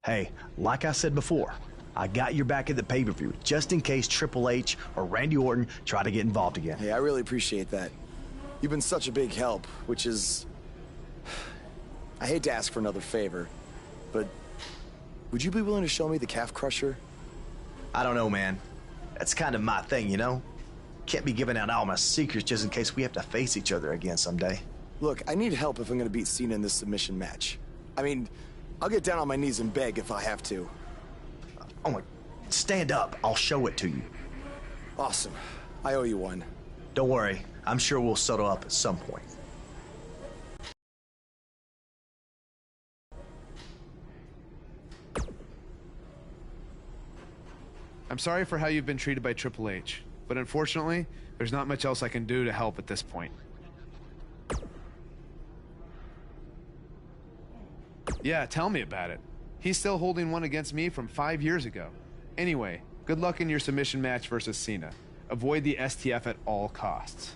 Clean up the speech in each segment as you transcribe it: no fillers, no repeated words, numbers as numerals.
Hey, like I said before, I got your back at the pay-per-view, just in case Triple H or Randy Orton try to get involved again. Hey, I really appreciate that. You've been such a big help, which is... I hate to ask for another favor, but would you be willing to show me the calf crusher? I don't know, man. That's kind of my thing, you know? Can't be giving out all my secrets just in case we have to face each other again someday. Look, I need help if I'm gonna beat Cena in this submission match. I mean, I'll get down on my knees and beg if I have to. Oh my... Stand up. I'll show it to you. Awesome. I owe you one. Don't worry. I'm sure we'll settle up at some point. I'm sorry for how you've been treated by Triple H, but unfortunately, there's not much else I can do to help at this point. Yeah, tell me about it. He's still holding one against me from 5 years ago. Anyway, good luck in your submission match versus Cena. Avoid the STF at all costs.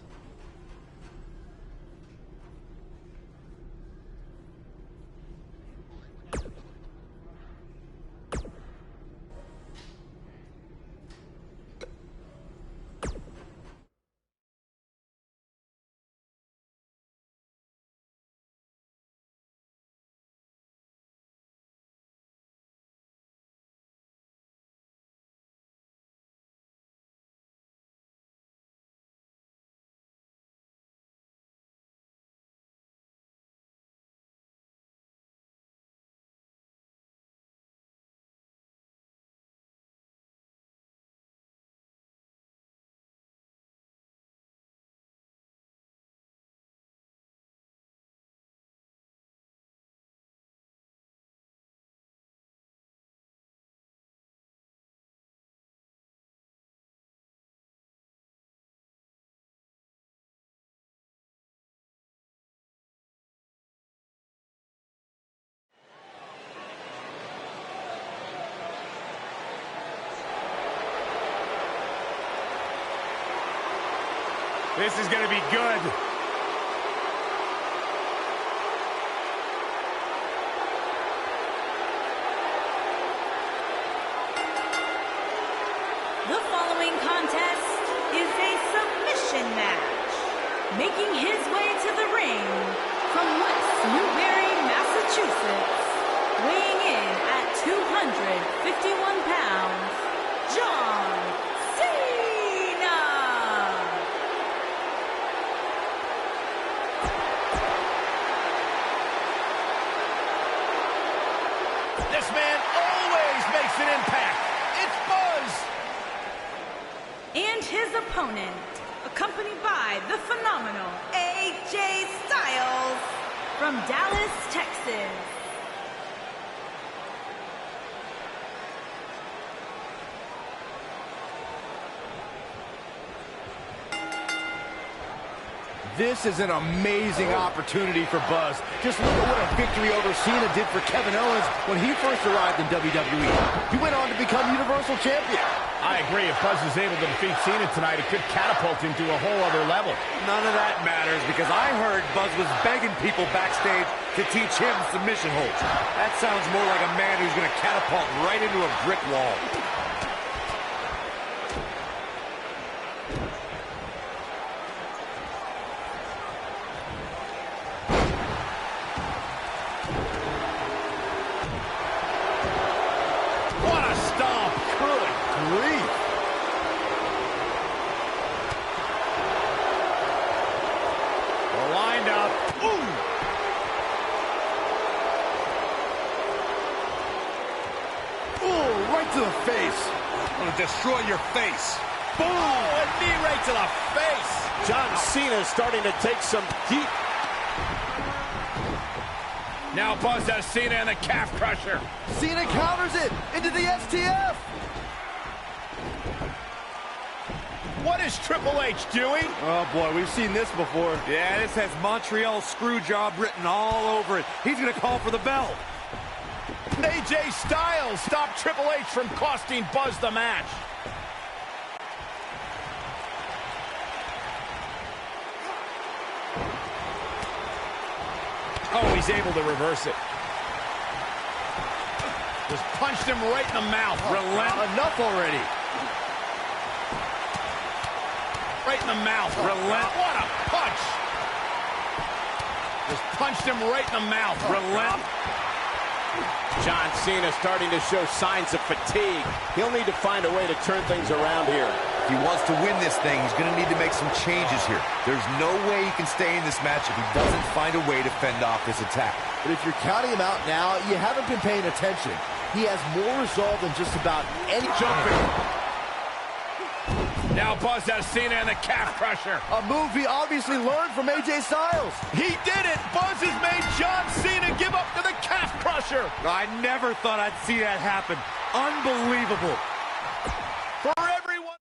This is going to be good. The following contest is a submission match. Making his way to the ring from West Newbury, Massachusetts, weighing in at 251 pounds, John Cena. This man always makes an impact. It's Buzz. And his opponent, accompanied by the phenomenal AJ Styles from Dallas, Texas. This is an amazing opportunity for Buzz. Just look at what a victory over Cena did for Kevin Owens when he first arrived in WWE. He went on to become Universal Champion. I agree. If Buzz is able to defeat Cena tonight, it could catapult him to a whole other level. None of that matters because I heard Buzz was begging people backstage to teach him submission holds. That sounds more like a man who's going to catapult right into a brick wall. To the face. I'm going to destroy your face. Boom! Oh, a knee right to the face. John Cena is starting to take some deep. Now Buzz has Cena in the calf crusher. Cena counters it into the STF. What is Triple H doing? Oh, boy, we've seen this before. Yeah, this has Montreal screw job written all over it. He's going to call for the bell. AJ Styles stopped Triple H from costing Buzz the match. Oh, he's able to reverse it. Just punched him right in the mouth. Enough already. Right in the mouth. What a punch. Just punched him right in the mouth. John Cena starting to show signs of fatigue. He'll need to find a way to turn things around here. If he wants to win this thing, he's going to need to make some changes here. There's no way he can stay in this match if he doesn't find a way to fend off this attack. But if you're counting him out now, you haven't been paying attention. He has more resolve than just about any jumping. Now Buzz has Cena and the calf crusher. A move he obviously learned from AJ Styles. He did it. Buzz has made John Cena give up to the calf crusher. I never thought I'd see that happen. Unbelievable. For everyone.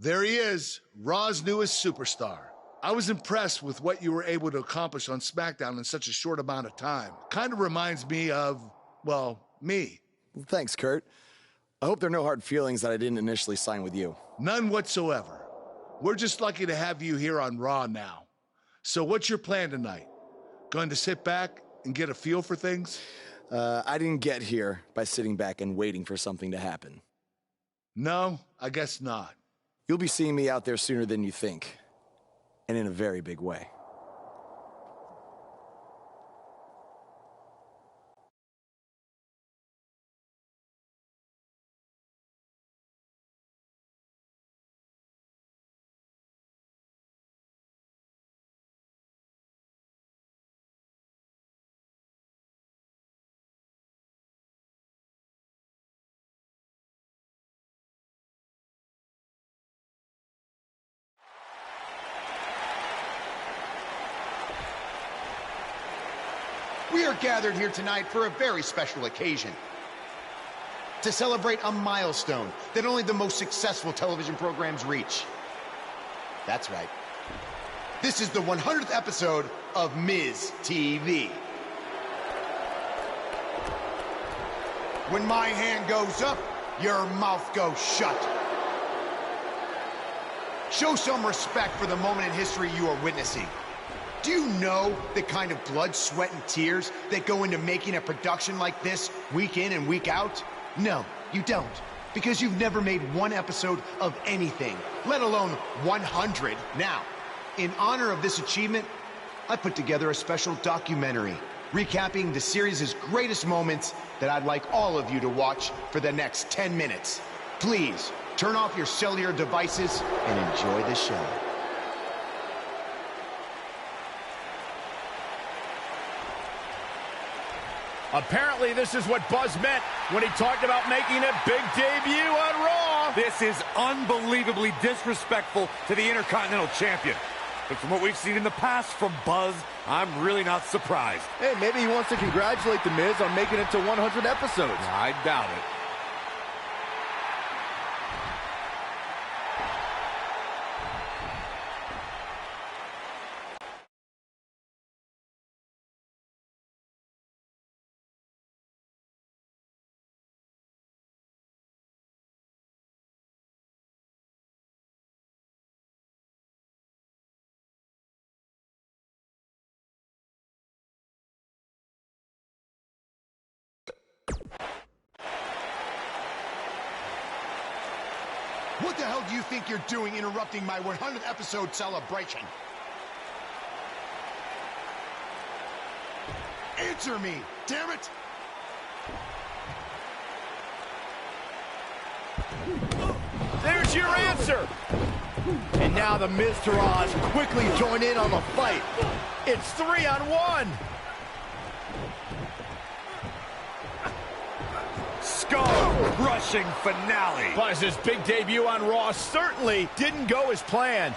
There he is, Raw's newest superstar. I was impressed with what you were able to accomplish on SmackDown in such a short amount of time. Kind of reminds me of, well, me. Thanks, Kurt. I hope there are no hard feelings that I didn't initially sign with you. None whatsoever. We're just lucky to have you here on Raw now. So what's your plan tonight? Going to sit back and get a feel for things? I didn't get here by sitting back and waiting for something to happen. No, I guess not. You'll be seeing me out there sooner than you think. And in a very big way. We are gathered here tonight for a very special occasion. To celebrate a milestone that only the most successful television programs reach. That's right. This is the 100th episode of Miz TV. When my hand goes up, your mouth goes shut. Show some respect for the moment in history you are witnessing. Do you know the kind of blood, sweat, and tears that go into making a production like this week in and week out? No, you don't. Because you've never made one episode of anything, let alone 100. Now, in honor of this achievement, I put together a special documentary recapping the series' greatest moments that I'd like all of you to watch for the next 10 minutes. Please, turn off your cellular devices and enjoy the show. Apparently, this is what Buzz meant when he talked about making a big debut on Raw. This is unbelievably disrespectful to the Intercontinental Champion. But from what we've seen in the past from Buzz, I'm really not surprised. Hey, maybe he wants to congratulate The Miz on making it to 100 episodes. I doubt it. What the hell do you think you're doing interrupting my 100th episode celebration? Answer me, damn it! There's your answer! And now the Miz Taraj quickly join in on the fight. It's 3-on-1! Skull-crushing finale. Buzz's big debut on Raw certainly didn't go as planned.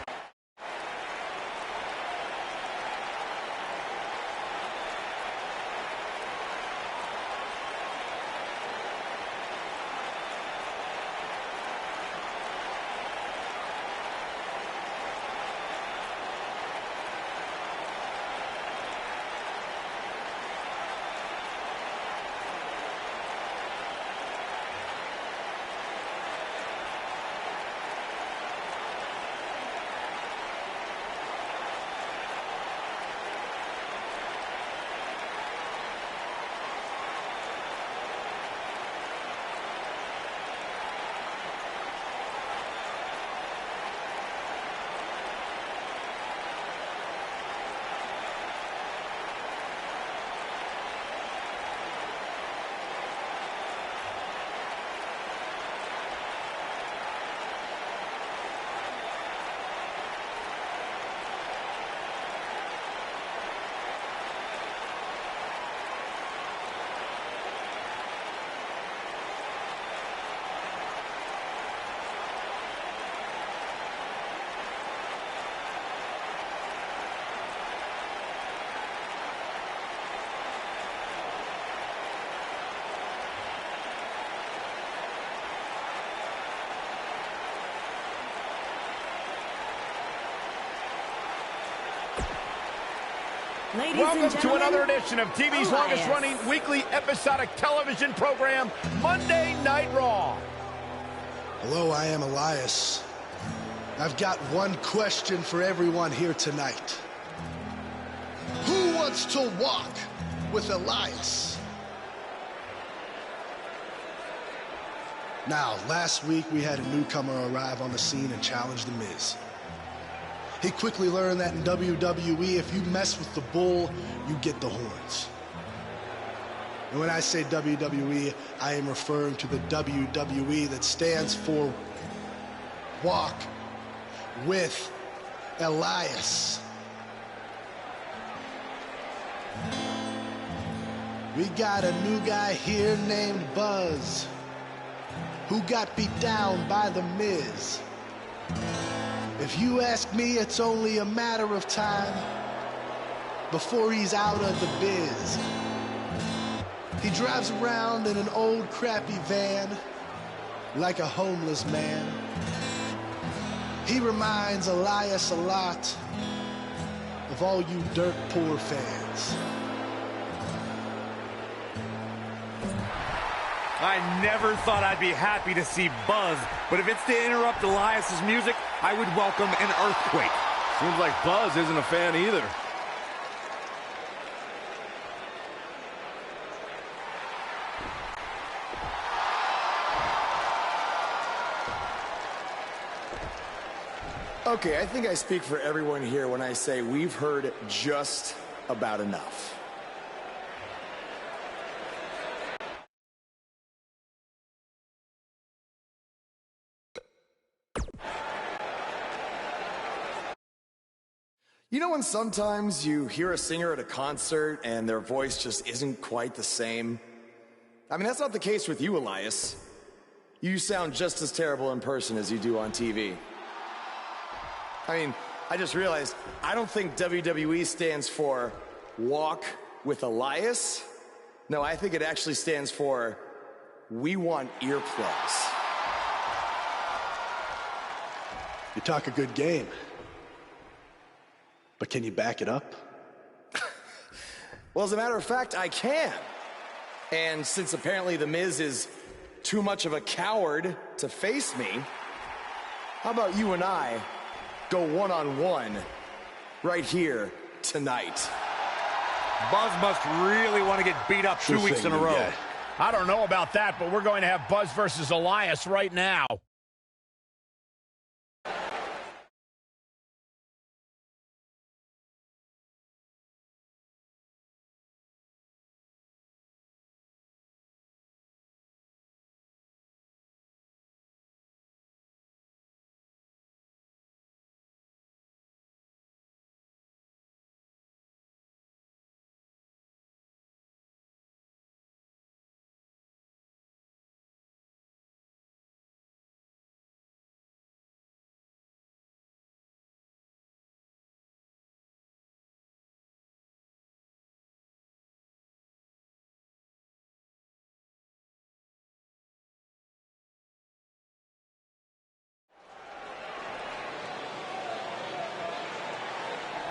Ladies Welcome and to gentlemen, another edition of TV's longest-running weekly episodic television program, Monday Night Raw. Hello, I am Elias. I've got one question for everyone here tonight. Who wants to walk with Elias? Now, last week we had a newcomer arrive on the scene and challenge The Miz. He quickly learned that in WWE, if you mess with the bull, you get the horns. And when I say WWE, I am referring to the WWE that stands for Walk with Elias. We got a new guy here named Buzz, who got beat down by The Miz. If you ask me, it's only a matter of time before he's out of the biz. He drives around in an old crappy van like a homeless man. He reminds Elias a lot of all you dirt poor fans. I never thought I'd be happy to see Buzz, but if it's to interrupt Elias's music, I would welcome an earthquake. Seems like Buzz isn't a fan either. Okay, I think I speak for everyone here when I say we've heard just about enough. You know when sometimes you hear a singer at a concert and their voice just isn't quite the same? I mean, that's not the case with you, Elias. You sound just as terrible in person as you do on TV. I mean, I just realized, I don't think WWE stands for Walk with Elias. No, I think it actually stands for We Want Earplugs. You talk a good game, but can you back it up? Well, as a matter of fact, I can. And since apparently The Miz is too much of a coward to face me, how about you and I go one-on-one right here tonight? Buzz must really want to get beat up 2 weeks in a row. I don't know about that, but we're going to have Buzz versus Elias right now.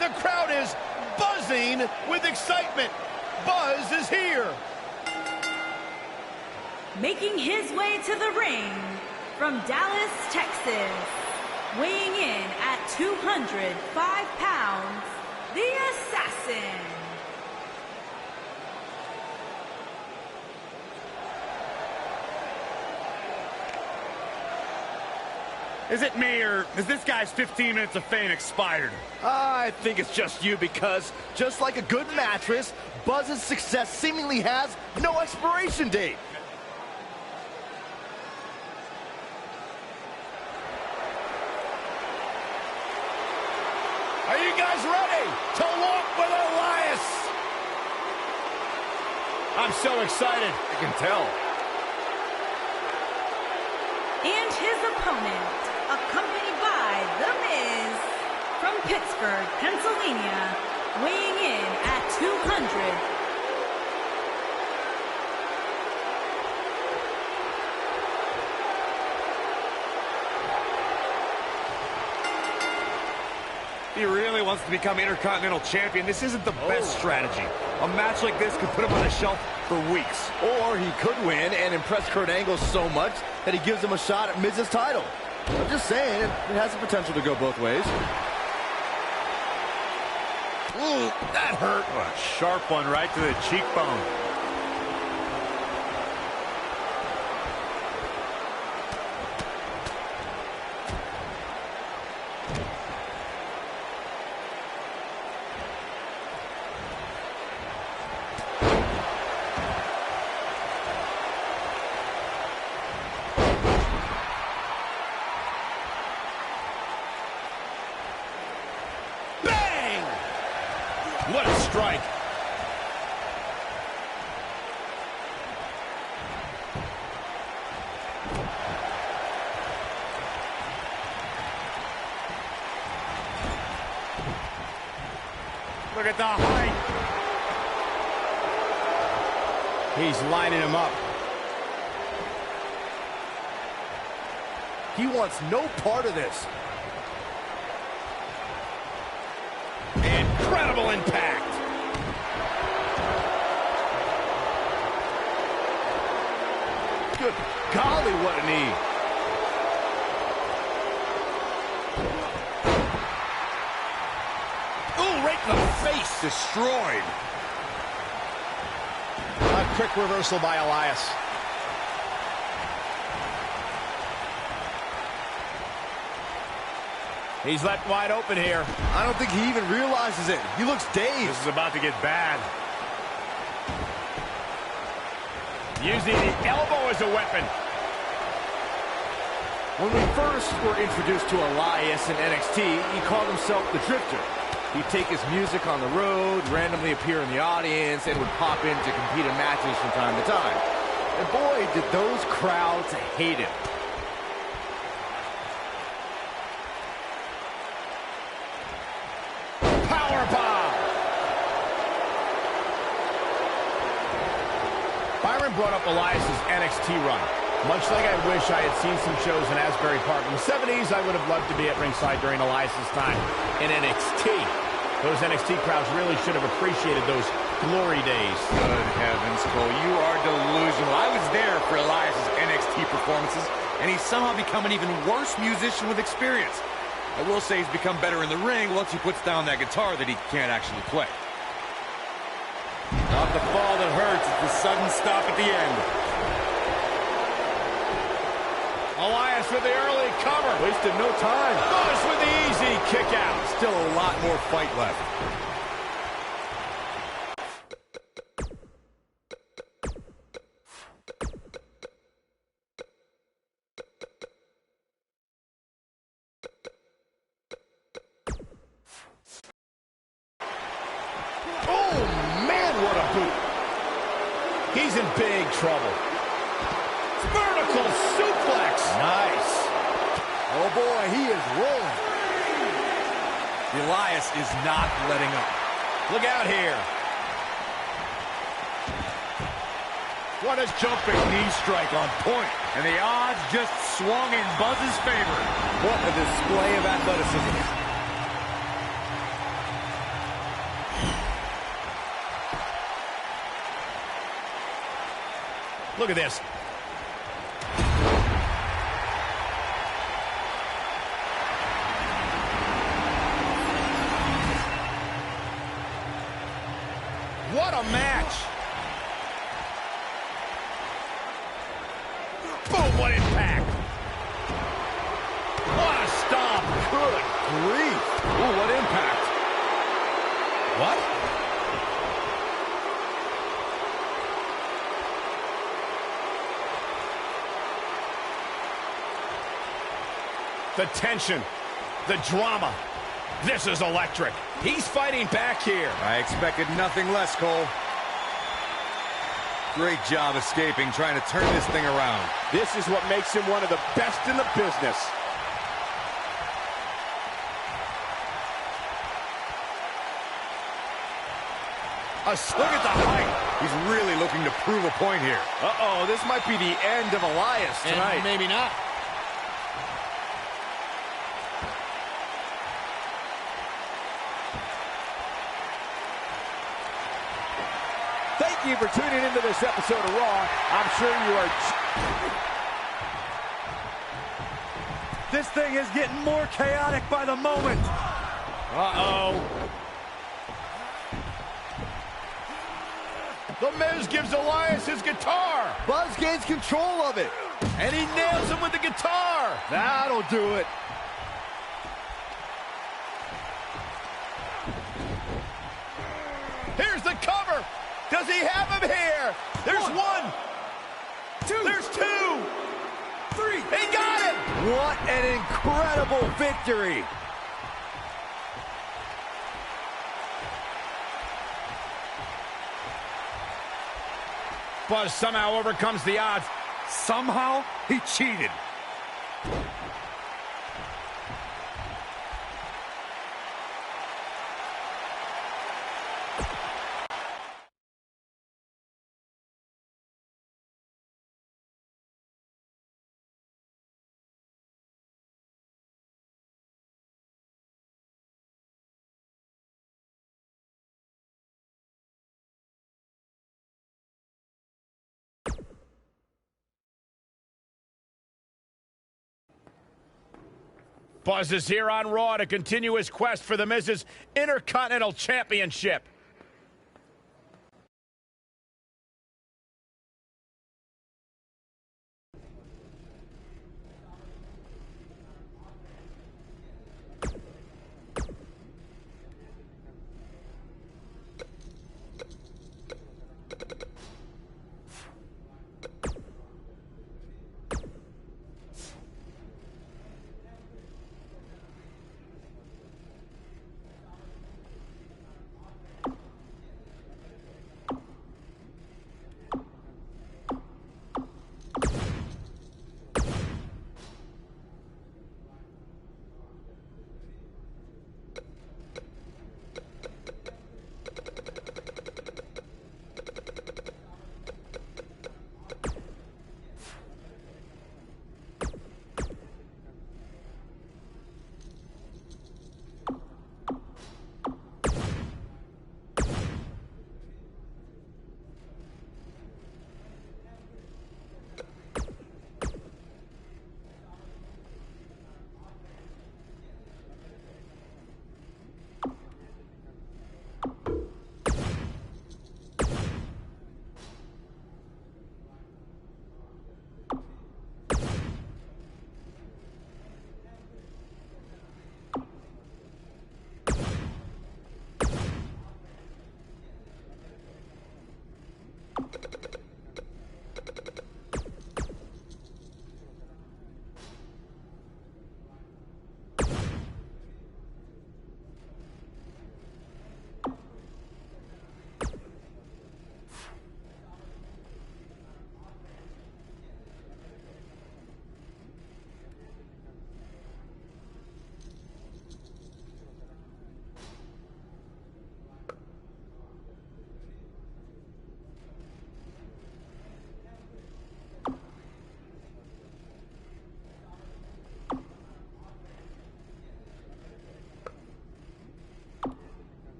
The crowd is buzzing with excitement. Buzz is here. making his way to the ring from Dallas, Texas, weighing in at 205 pounds, the Assassin. Is it me, or is this guy's 15 minutes of fame expired? I think it's just you, because just like a good mattress, Buzz's success seemingly has no expiration date. Are you guys ready to walk with Elias? I'm so excited. I can tell. And his opponent, accompanied by The Miz, from Pittsburgh, Pennsylvania, weighing in at 200. He really wants to become Intercontinental Champion, this isn't the best strategy. A match like this could put him on the shelf for weeks. Or he could win and impress Kurt Angle so much that he gives him a shot at Miz's title. I'm just saying, it has the potential to go both ways. Ooh, that hurt. Oh, a sharp one right to the cheekbone. What a strike. Look at the height. He's lining him up. He wants no part of this. Incredible impact. Good golly, what a knee. Ooh, right in the face. Destroyed. A quick reversal by Elias. He's left wide open here. I don't think he even realizes it. He looks dazed. This is about to get bad. Using the elbow as a weapon. When we first were introduced to Elias in NXT, he called himself the Drifter. He'd take his music on the road, randomly appear in the audience, and would pop in to compete in matches from time to time. And boy, did those crowds hate him. Byron brought up Elias's NXT run. Much like I wish I had seen some shows in Asbury Park in the 70s, I would have loved to be at ringside during Elias's time in NXT. Those NXT crowds really should have appreciated those glory days. Good heavens, Cole, you are delusional. I was there for Elias's NXT performances, and he's somehow become an even worse musician with experience. I will say he's become better in the ring once he puts down that guitar that he can't actually play. Not the fall that hurts, it's the sudden stop at the end. Elias with the early cover. Wasted no time. Buzz with the easy kick out. Still a lot more fight left. He's in big trouble. Vertical suplex. Nice. Oh, boy, he is rolling. Elias is not letting up. Look out here. What a jumping knee strike on point. And the odds just swung in Buzz's favor. What a display of athleticism. Look at this. What a match. Boom, what impact. What a stomp. Good grief. Ooh, what impact. What? The tension, the drama. This is electric. He's fighting back here. I expected nothing less, Cole. Great job escaping, trying to turn this thing around. This is what makes him one of the best in the business. Look at the height. He's really looking to prove a point here. Uh-oh, this might be the end of Elias tonight. And maybe not. Thank you for tuning into this episode of Raw. I'm sure you are... This thing is getting more chaotic by the moment. Uh-oh. The Miz gives Elias his guitar. Buzz gains control of it. And he nails him with the guitar. That'll do it. Here's the cover. Does he have him here? There's one. Two. There's two. Three. He got it. What an incredible victory. Buzz somehow overcomes the odds. Somehow, he cheated. Buzz is here on Raw to continue his quest for the Miz's Intercontinental Championship.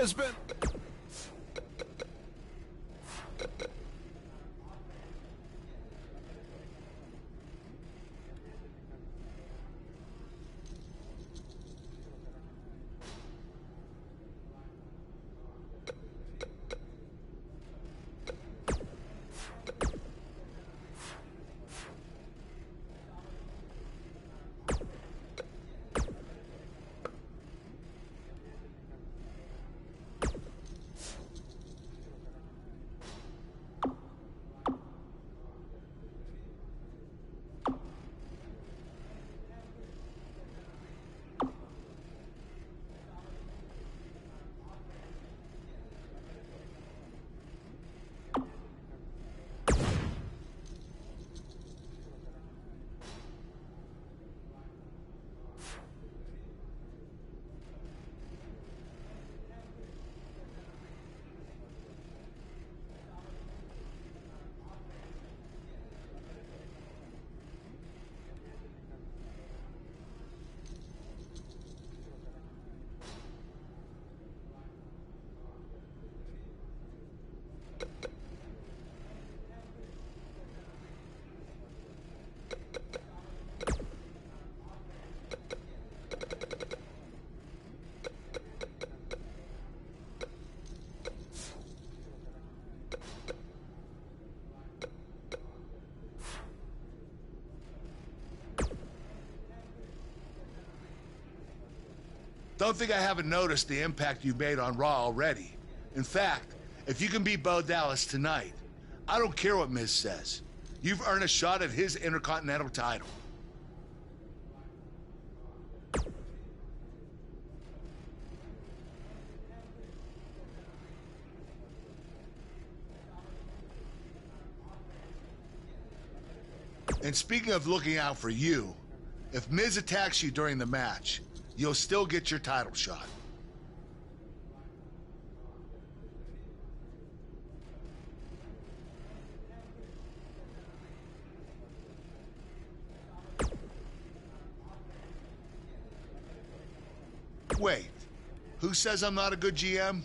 has been... Don't think I haven't noticed the impact you've made on Raw already. In fact, if you can beat Bo Dallas tonight, I don't care what Miz says. You've earned a shot at his Intercontinental title. And speaking of looking out for you, if Miz attacks you during the match, you'll still get your title shot. Wait, who says I'm not a good GM?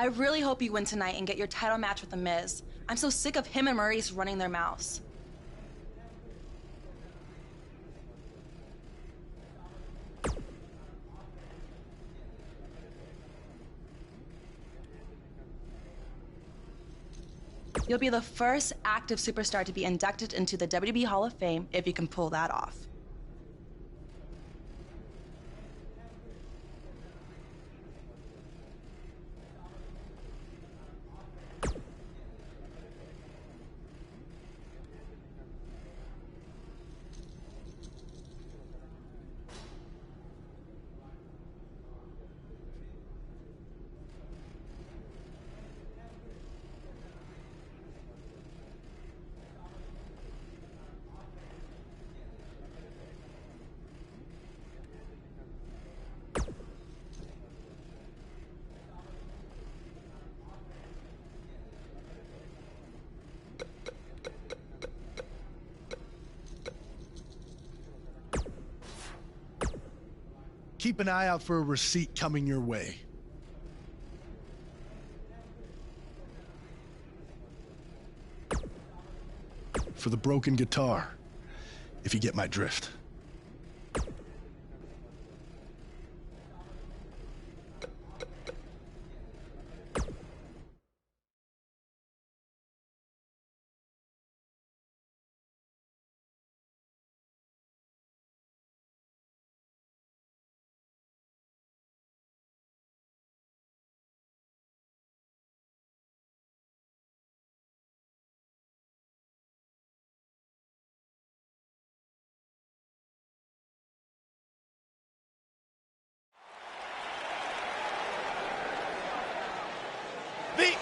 I really hope you win tonight and get your title match with The Miz. I'm so sick of him and Maurice running their mouths. You'll be the first active superstar to be inducted into the WWE Hall of Fame if you can pull that off. Keep an eye out for a receipt coming your way. For the broken guitar, if you get my drift.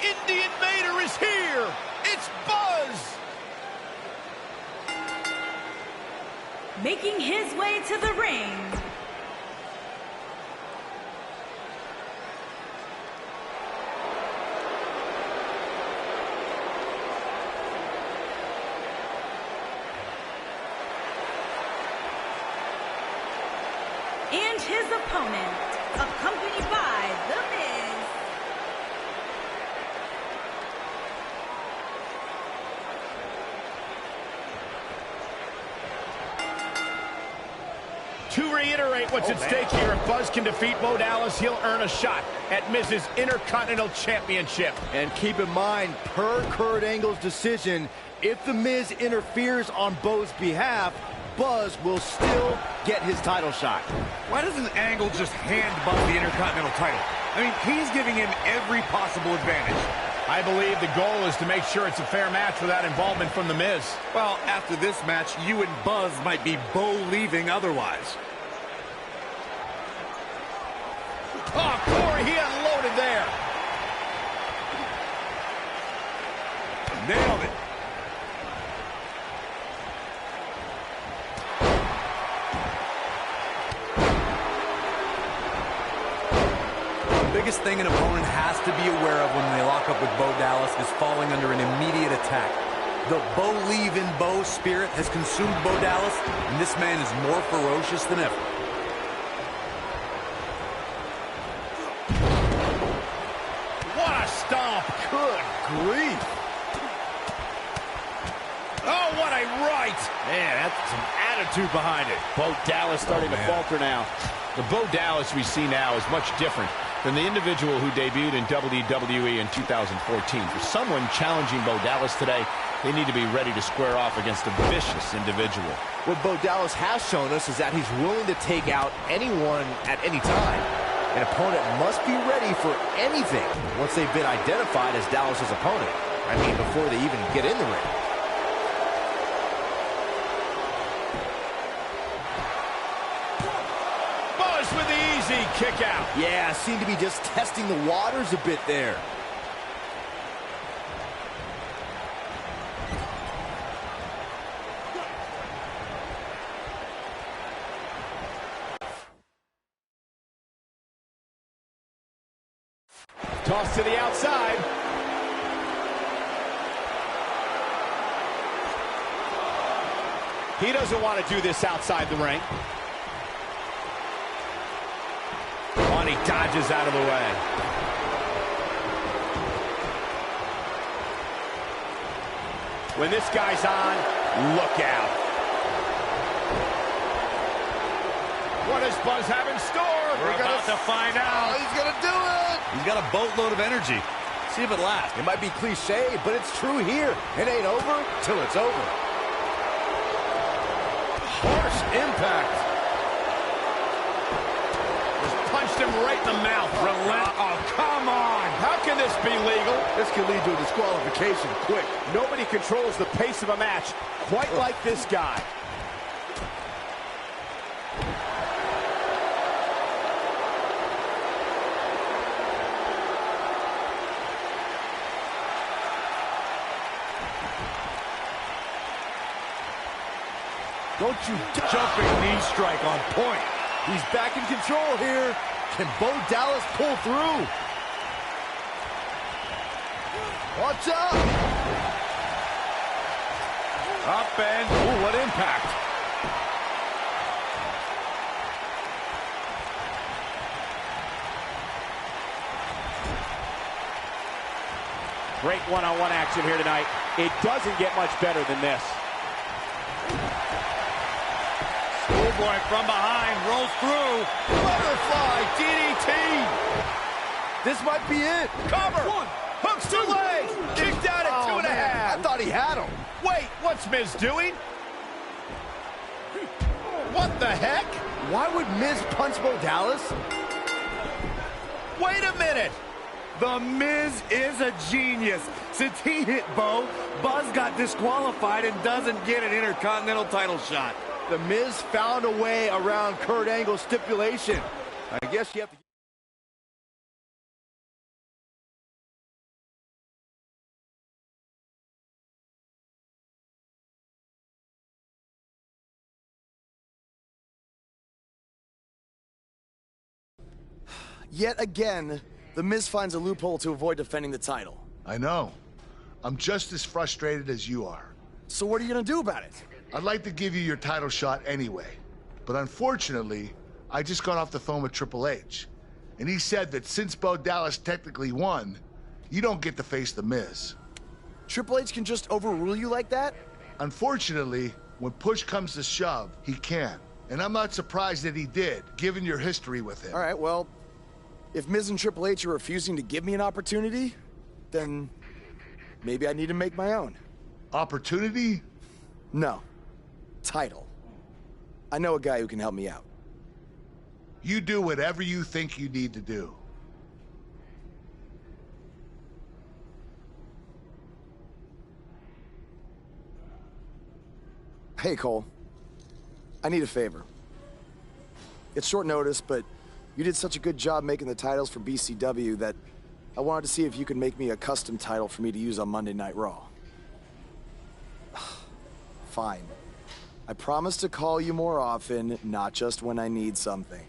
Indie Invader is here. It's Buzz. Making his way to the ring, and his opponent, accompanied by The Miz. To reiterate what's at stake here, if Buzz can defeat Bo Dallas, he'll earn a shot at Miz's Intercontinental Championship. And keep in mind, per Kurt Angle's decision, if The Miz interferes on Bo's behalf, Buzz will still get his title shot. Why doesn't Angle just hand Buzz the Intercontinental title? I mean, he's giving him every possible advantage. I believe the goal is to make sure it's a fair match without involvement from The Miz. Well, after this match, you and Buzz might be Bo-leaving otherwise. Oh, Corey, he unloaded there. Nailed it. The biggest thing an opponent has to be aware of when they lock up with Bo Dallas is falling under an immediate attack. The Bo-leave-in-Bo spirit has consumed Bo Dallas, and this man is more ferocious than ever. What a stomp. Good grief. Oh, what a right. Man, that's some attitude behind it. Bo Dallas starting to falter now. The Bo Dallas we see now is much different than the individual who debuted in WWE in 2014. For someone challenging Bo Dallas today, they need to be ready to square off against a vicious individual. What Bo Dallas has shown us is that he's willing to take out anyone at any time. An opponent must be ready for anything once they've been identified as Dallas's opponent. I mean, before they even get in the ring. Buzz with the easy kick out. Yeah, seemed to be just testing the waters a bit there. Toss to the outside. He doesn't want to do this outside the ring. Oh, and he dodges out of the way. When this guy's on, look out. What does Buzz have in store? We're about to find out. Oh, he's going to do it. He's got a boatload of energy. See if it lasts. It might be cliche, but it's true here. It ain't over till it's over. Harsh impact. Just punched him right in the mouth. Oh, come on. How can this be legal? This could lead to a disqualification quick. Nobody controls the pace of a match quite like this guy. Don't you Jumping knee strike on point. He's back in control here. Can Bo Dallas pull through? Watch out! Up and... Ooh, what impact. Great one-on-one action here tonight. It doesn't get much better than this. Schoolboy from behind, rolls through. Butterfly DDT. This might be it. Cover. One. Hooks to leg. Kicked out at 2.5. I thought he had him. Wait, what's Miz doing? What the heck? Why would Miz punch Bo Dallas? Wait a minute. The Miz is a genius. Since he hit Bo, Buzz got disqualified and doesn't get an Intercontinental title shot. The Miz found a way around Kurt Angle's stipulation. I guess you have to... Yet again, The Miz finds a loophole to avoid defending the title. I know. I'm just as frustrated as you are. So what are you gonna do about it? I'd like to give you your title shot anyway. But unfortunately, I just got off the phone with Triple H. And he said that since Bo Dallas technically won, you don't get to face The Miz. Triple H can just overrule you like that? Unfortunately, when push comes to shove, he can. And I'm not surprised that he did, given your history with him. All right, well, if Miz and Triple H are refusing to give me an opportunity, then maybe I need to make my own. Opportunity? No. Title. I know a guy who can help me out. You do whatever you think you need to do. Hey, Cole. I need a favor. It's short notice, but you did such a good job making the titles for BCW that I wanted to see if you could make me a custom title for me to use on Monday Night Raw. Fine. I promise to call you more often, not just when I need something.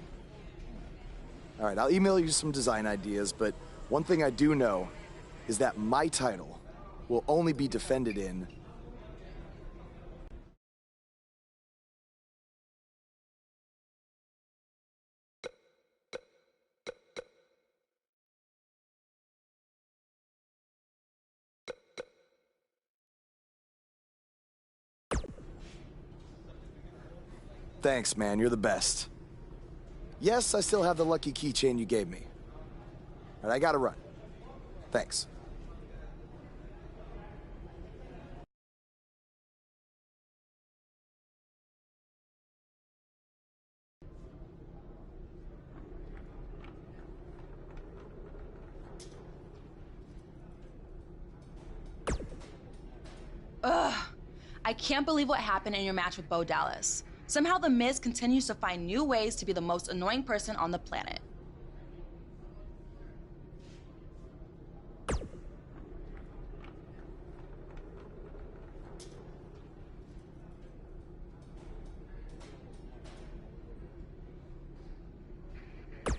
All right, I'll email you some design ideas, but one thing I do know is that my title will only be defended in Thanks, man. You're the best. Yes, I still have the lucky keychain you gave me. All right, I gotta run. Thanks. Ugh. I can't believe what happened in your match with Bo Dallas. Somehow The Miz continues to find new ways to be the most annoying person on the planet.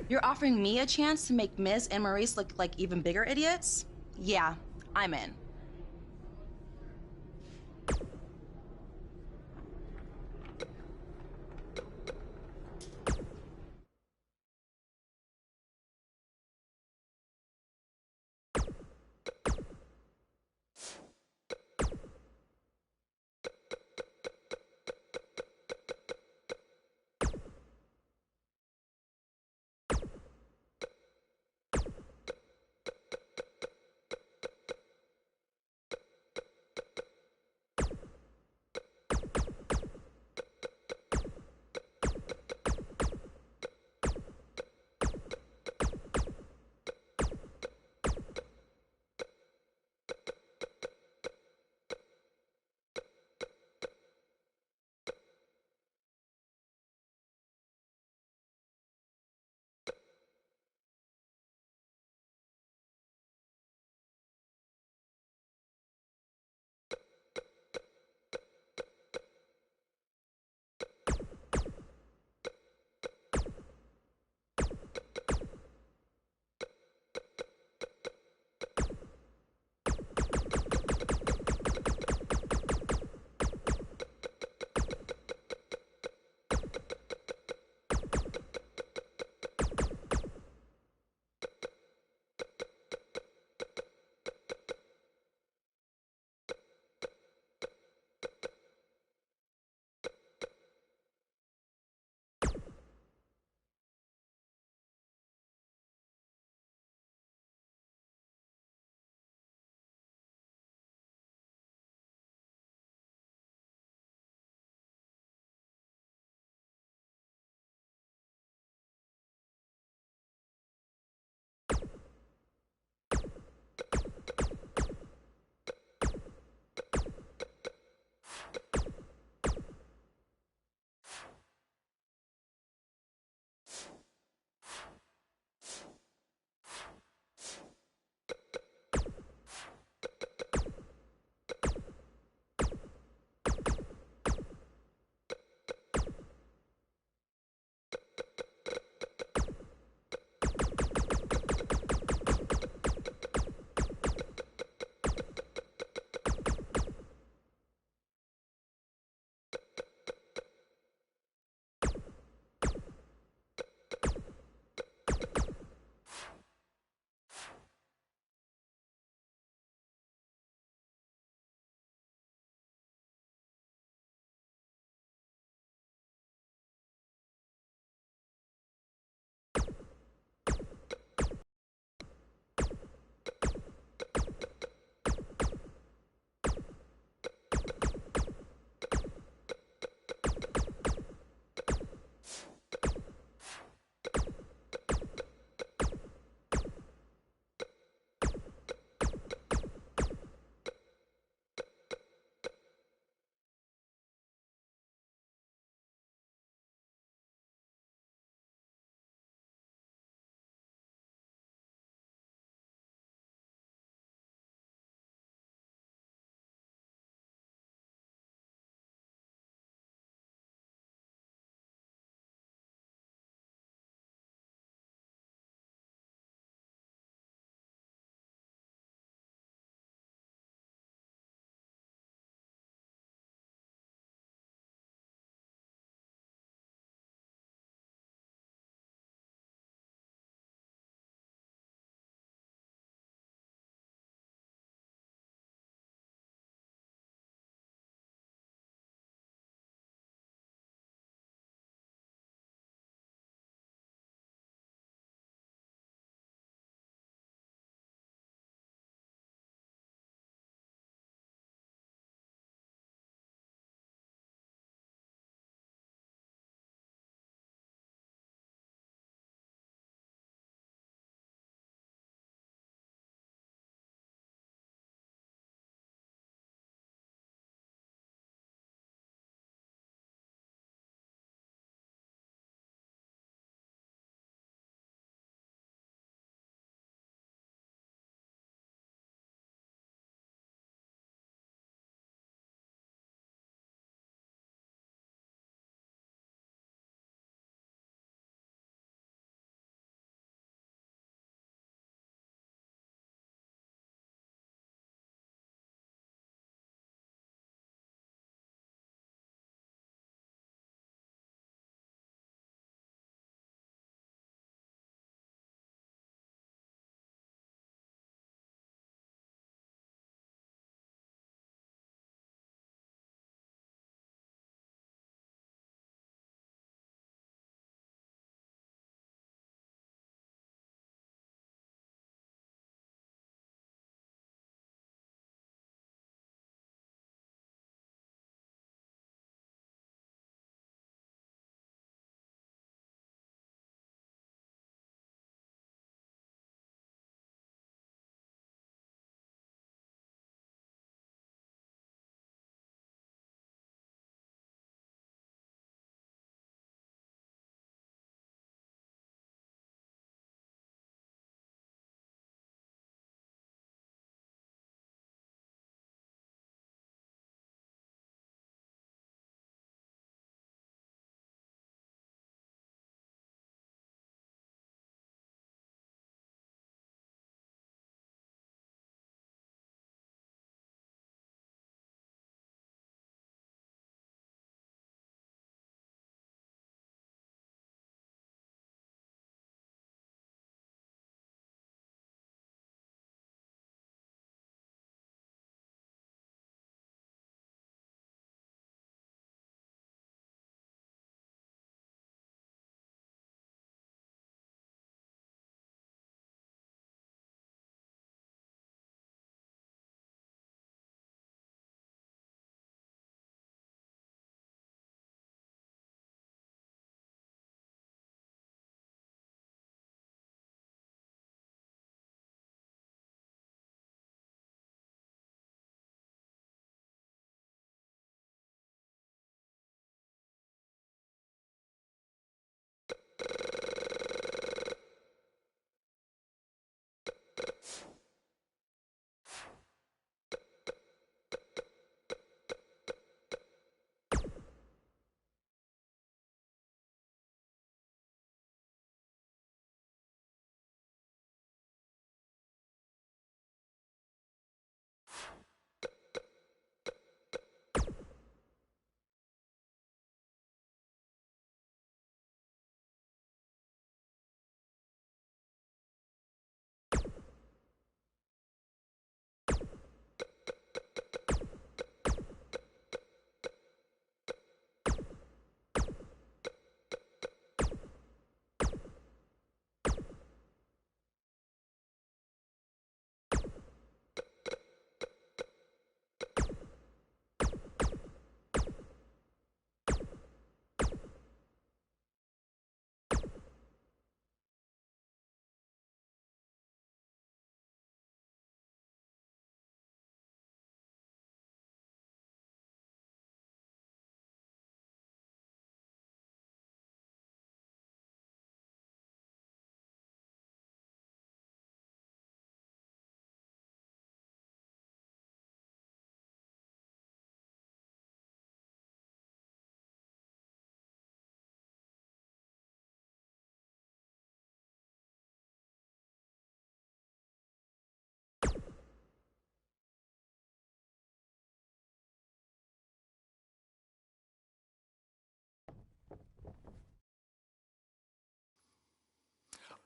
You're offering me a chance to make Miz and Maurice look like even bigger idiots? Yeah, I'm in.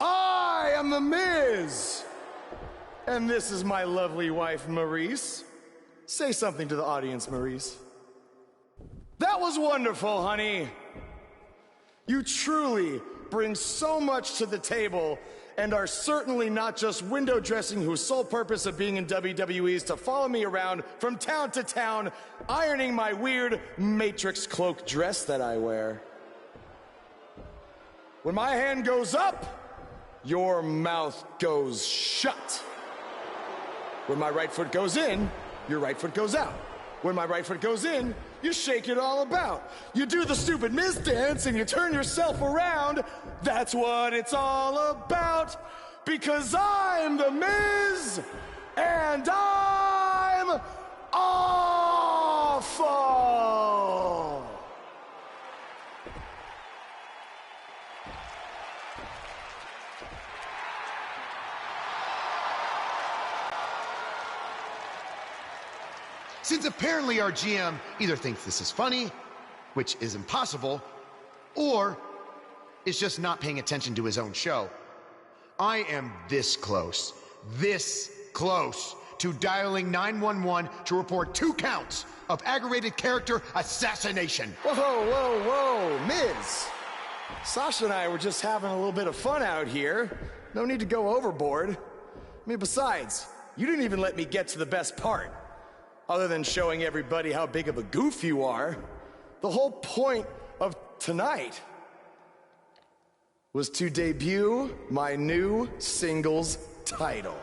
I am The Miz. And this is my lovely wife, Maurice. Say something to the audience, Maurice. That was wonderful, honey. You truly bring so much to the table and are certainly not just window dressing whose sole purpose of being in WWE is to follow me around from town to town, ironing my weird Matrix cloak dress that I wear. When my hand goes up, your mouth goes shut. When my right foot goes in, your right foot goes out. When my right foot goes in, you shake it all about. You do the stupid Miz dance and you turn yourself around. That's what it's all about. Because I'm The Miz, and I'm awful. Since apparently our GM either thinks this is funny, which is impossible, or is just not paying attention to his own show, I am this close to dialing 911 to report 2 counts of aggravated character assassination. Whoa, Miz. Sasha and I were just having a little bit of fun out here. No need to go overboard. I mean, besides, you didn't even let me get to the best part. Other than showing everybody how big of a goof you are, the whole point of tonight was to debut my new singles title.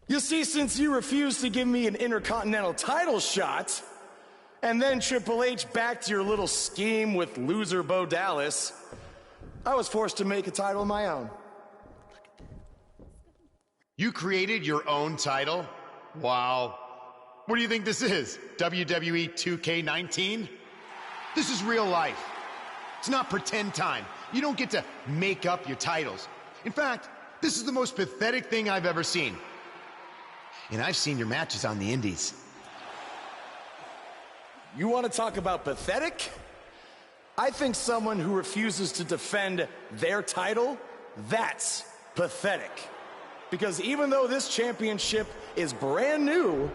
You see, since you refused to give me an Intercontinental title shot, and then Triple H backed your little scheme with loser Bo Dallas, I was forced to make a title of my own. You created your own title? Wow. What do you think this is? WWE 2K19? This is real life. It's not pretend time. You don't get to make up your titles. In fact, this is the most pathetic thing I've ever seen. And I've seen your matches on the indies. You want to talk about pathetic? I think someone who refuses to defend their title, that's pathetic. Because even though this championship is brand new,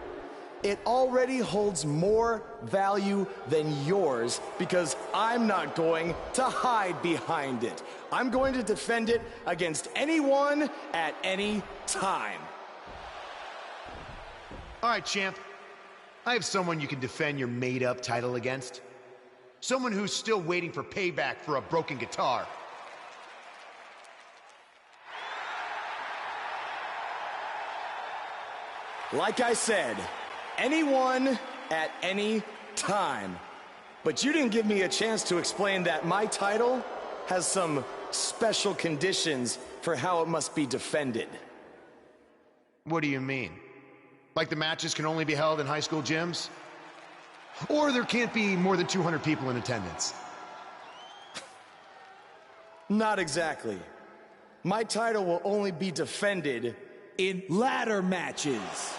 it already holds more value than yours because I'm not going to hide behind it. I'm going to defend it against anyone at any time. All right, champ. I have someone you can defend your made-up title against. Someone who's still waiting for payback for a broken guitar. Like I said, anyone at any time. But you didn't give me a chance to explain that my title has some special conditions for how it must be defended. What do you mean? Like the matches can only be held in high school gyms? Or there can't be more than 200 people in attendance? Not exactly. My title will only be defended in ladder matches.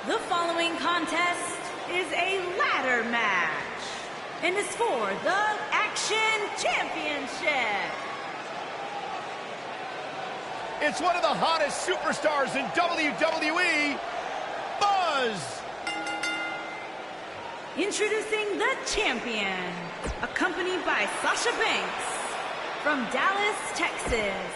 The following contest is a ladder match and is for the Action Championship. it's one of the hottest superstars in WWE, Buzz. Introducing the champion, accompanied by Sasha Banks from Dallas, Texas.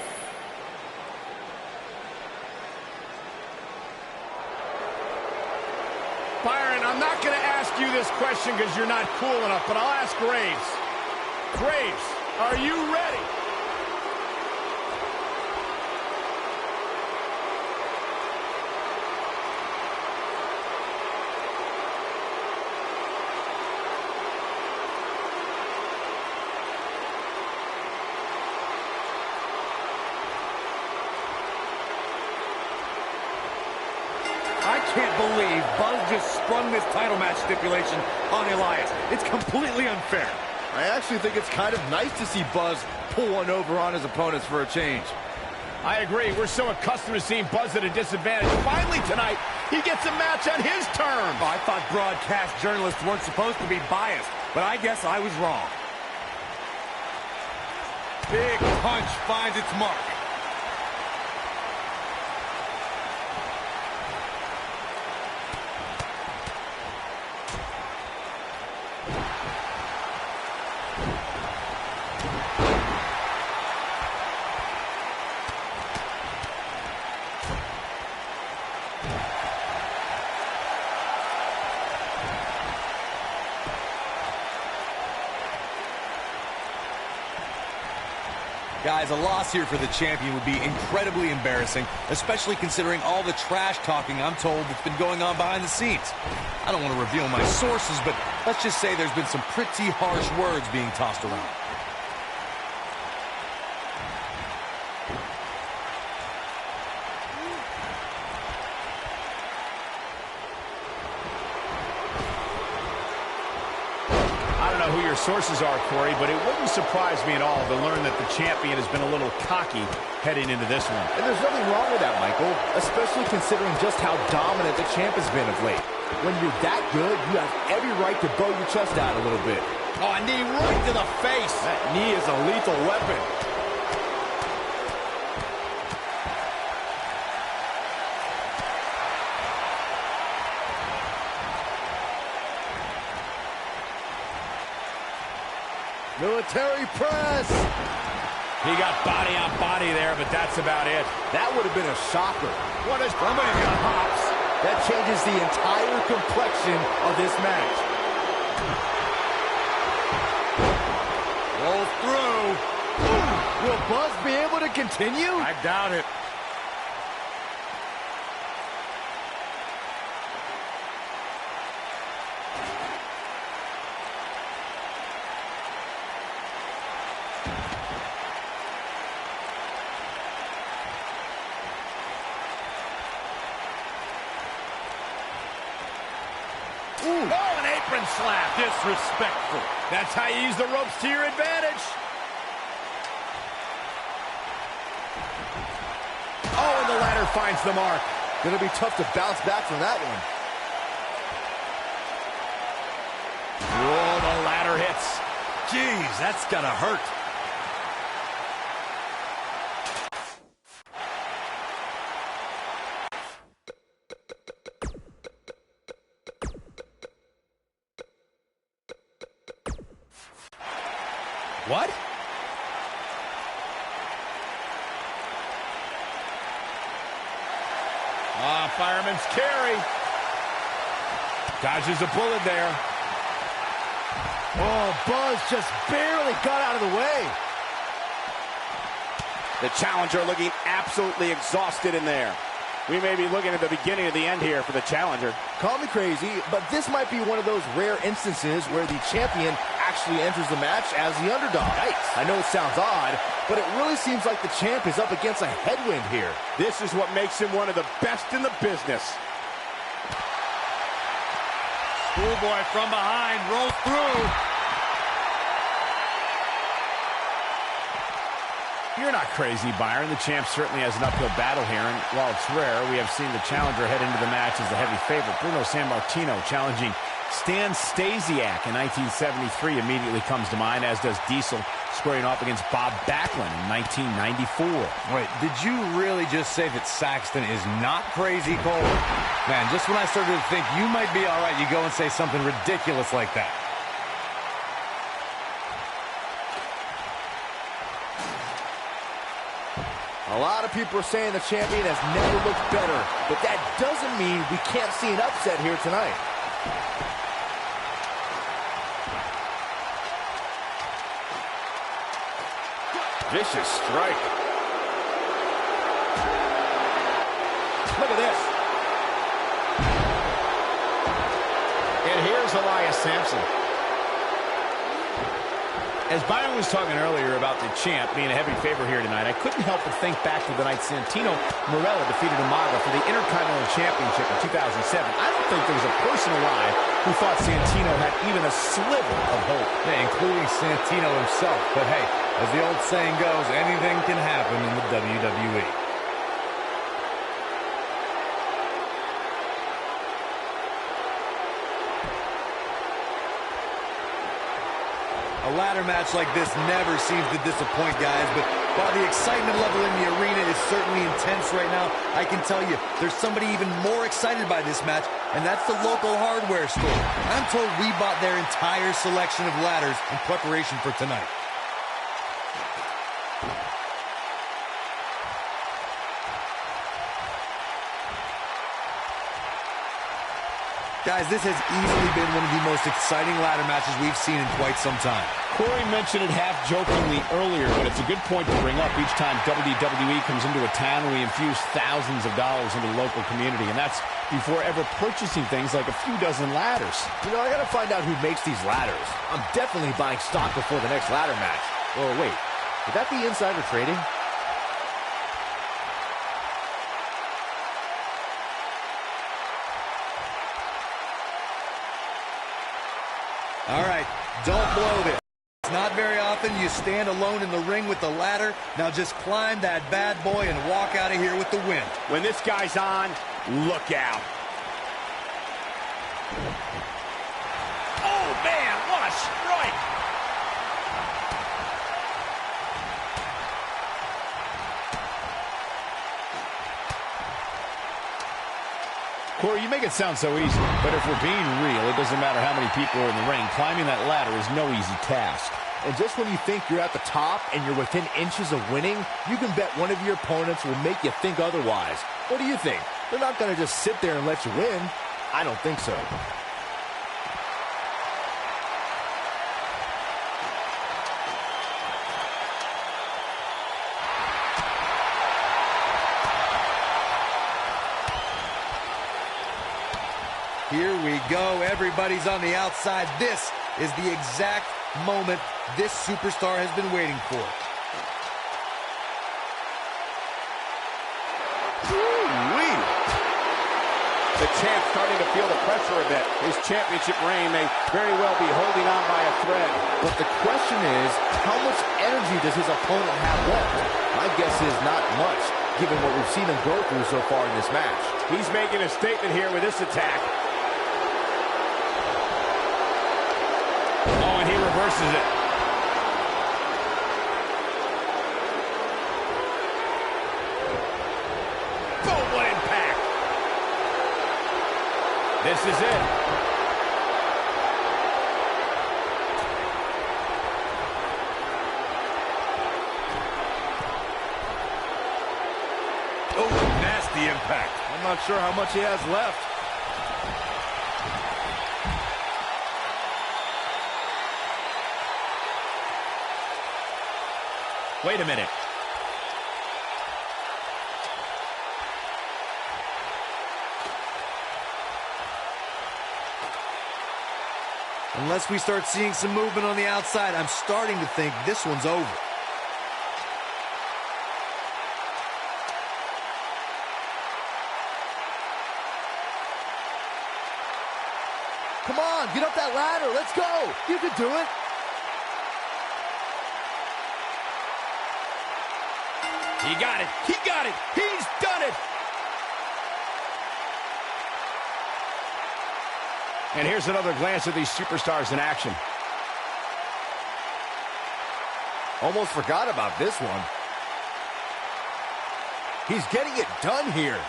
Byron, I'm not going to ask you this question because you're not cool enough, but I'll ask Graves. Graves, are you ready? I can't believe Buzz just sprung this title match stipulation on Elias. It's completely unfair. I actually think it's kind of nice to see Buzz pull one over on his opponents for a change. I agree. We're so accustomed to seeing Buzz at a disadvantage. Finally tonight, he gets a match on his terms. Oh, I thought broadcast journalists weren't supposed to be biased, but I guess I was wrong. Big punch finds its mark. Guys, a loss here for the champion would be incredibly embarrassing, especially considering all the trash talking I'm told that's been going on behind the scenes. I don't want to reveal my sources, but let's just say there's been some pretty harsh words being tossed around. Who your sources are, Corey, but it wouldn't surprise me at all to learn that the champion has been a little cocky heading into this one. And there's nothing wrong with that, Michael, especially considering just how dominant the champ has been of late. When you're that good, you have every right to bow your chest out a little bit. Oh, a knee right to the face. That knee is a lethal weapon. Military press. He got body on body there, but that's about it. That would have been a shocker. What is somebody's got hops? That changes the entire complexion of this match. Rolls through. Will Buzz be able to continue? I doubt it. Oh, an apron slap. Disrespectful. That's how you use the ropes to your advantage. Oh, and the ladder finds the mark. Gonna be tough to bounce back from that one. Whoa, the ladder hits. Jeez, that's gotta hurt. What? Ah, fireman's carry. Dodges a bullet there. Oh, Buzz just barely got out of the way. The challenger looking absolutely exhausted in there. We may be looking at the beginning of the end here for the challenger. Call me crazy, but this might be one of those rare instances where the champion actually enters the match as the underdog. Yikes. I know it sounds odd, but it really seems like the champ is up against a headwind here. This is what makes him one of the best in the business. Schoolboy from behind, rolls through. You're not crazy, Byron. The champ certainly has an uphill battle here, and while it's rare, we have seen the challenger head into the match as the heavy favorite. Bruno Sammartino challenging Stan Stasiak in 1973 immediately comes to mind, as does Diesel squaring off against Bob Backlund in 1994. Wait, did you really just say that Saxton is not crazy, Cole? Man, just when I started to think you might be all right, you go and say something ridiculous like that. A lot of people are saying the champion has never looked better, but that doesn't mean we can't see an upset here tonight. Vicious strike. Look at this. And here's Elias Sampson. As Byron was talking earlier about the champ being a heavy favorite here tonight, I couldn't help but think back to the night Santino Marella defeated Umaga for the Intercontinental Championship in 2007. I don't think there was a person alive who thought Santino had even a sliver of hope. Yeah, including Santino himself. But hey, as the old saying goes, anything can happen in the WWE. A ladder match like this never seems to disappoint, guys, but while the excitement level in the arena is certainly intense right now, I can tell you there's somebody even more excited by this match, and that's the local hardware store. I'm told we bought their entire selection of ladders in preparation for tonight. Guys, this has easily been one of the most exciting ladder matches we've seen in quite some time. Corey mentioned it half-jokingly earlier, but it's a good point to bring up each time WWE comes into a town and we infuse thousands of dollars into the local community, and that's before ever purchasing things like a few dozen ladders. You know, I gotta find out who makes these ladders. I'm definitely buying stock before the next ladder match. Oh, wait. Would that be insider trading? All right, don't blow this. It's not very often you stand alone in the ring with the ladder. Now just climb that bad boy and walk out of here with the win. When this guy's on, look out. Oh, man, what a strike! Corey, you make it sound so easy, but if we're being real, it doesn't matter how many people are in the ring. Climbing that ladder is no easy task. And just when you think you're at the top and you're within inches of winning, you can bet one of your opponents will make you think otherwise. What do you think? They're not going to just sit there and let you win. I don't think so. Here we go. Everybody's on the outside. This is the exact moment this superstar has been waiting for. Woo-wee. The champ starting to feel the pressure a bit. His championship reign may very well be holding on by a thread. But the question is, how much energy does his opponent have left? My guess is not much, given what we've seen him go through so far in this match. He's making a statement here with this attack. Oh, and he reverses it. Boom, what impact. This is it. Oh, nasty impact. I'm not sure how much he has left. Wait a minute. Unless we start seeing some movement on the outside, I'm starting to think this one's over. Come on, get up that ladder. Let's go. You can do it. He got it. He got it. He's done it. And here's another glance at these superstars in action. Almost forgot about this one. He's getting it done here.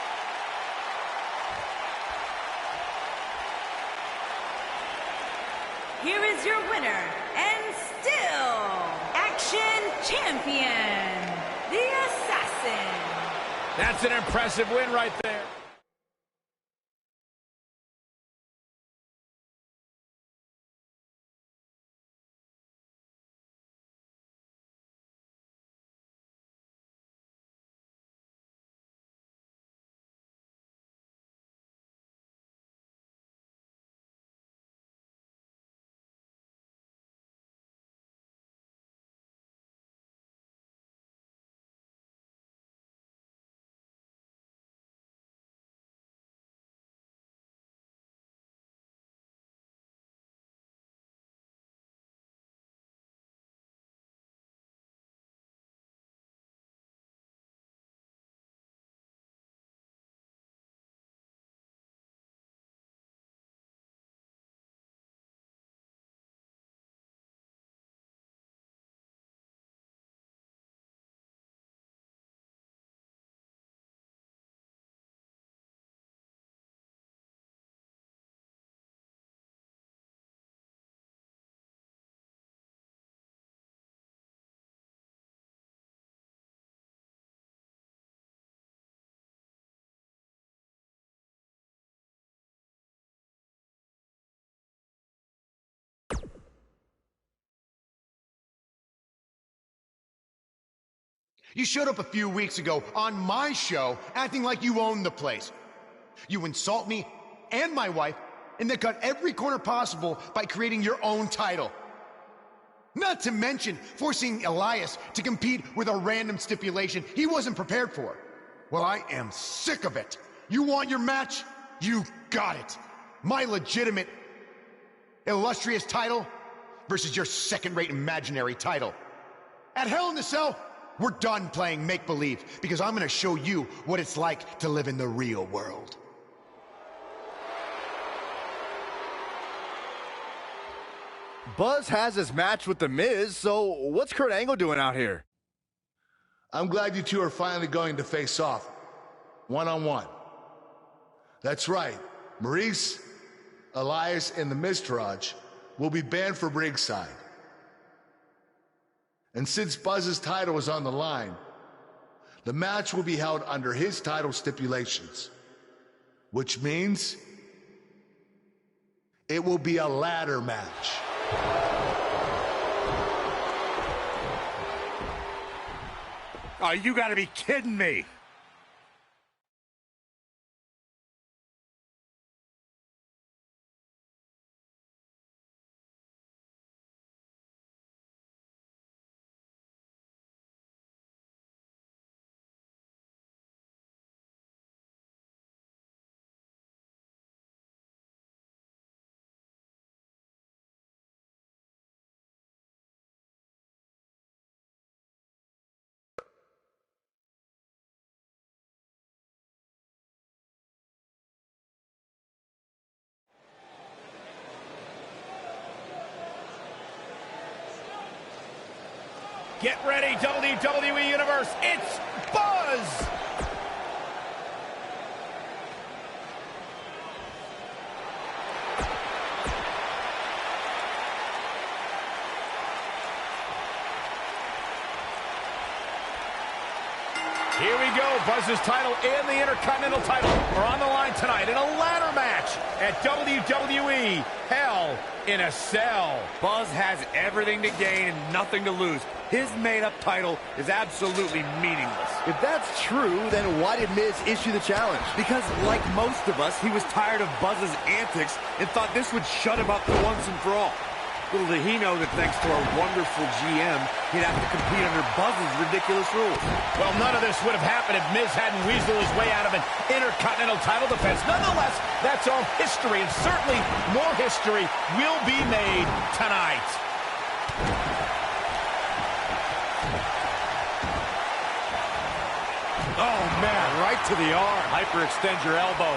Here is your winner, and still Action Champion, the Assassin. That's an impressive win right there. You showed up a few weeks ago on my show acting like you owned the place. You insult me and my wife and then cut every corner possible by creating your own title. Not to mention forcing Elias to compete with a random stipulation he wasn't prepared for. Well, I am sick of it. You want your match? You got it. My legitimate, illustrious title versus your second-rate imaginary title. At Hell in the Cell, we're done playing make-believe because I'm gonna show you what it's like to live in the real world. Buzz has his match with The Miz, so what's Kurt Angle doing out here? I'm glad you two are finally going to face off, one-on-one. That's right, Maurice, Elias, and the Miztourage will be banned from ringside. And since Buzz's title is on the line, the match will be held under his title stipulations, which means it will be a ladder match. Oh, you gotta be kidding me. Get ready, WWE Universe. It's Buzz! Here we go. Buzz's title and the Intercontinental title are on the line tonight in a ladder match at WWE Hell in a Cell. Buzz has everything to gain and nothing to lose. His made-up title is absolutely meaningless. If that's true, then why did Miz issue the challenge? Because, like most of us, he was tired of Buzz's antics and thought this would shut him up for once and for all. Little did he know that thanks to our wonderful GM, he'd have to compete under Buzz's ridiculous rules. Well, none of this would have happened if Miz hadn't weaseled his way out of an Intercontinental title defense. Nonetheless, that's all history, and certainly more history will be made tonight. Oh, man, right to the arm. Hyperextend your elbow.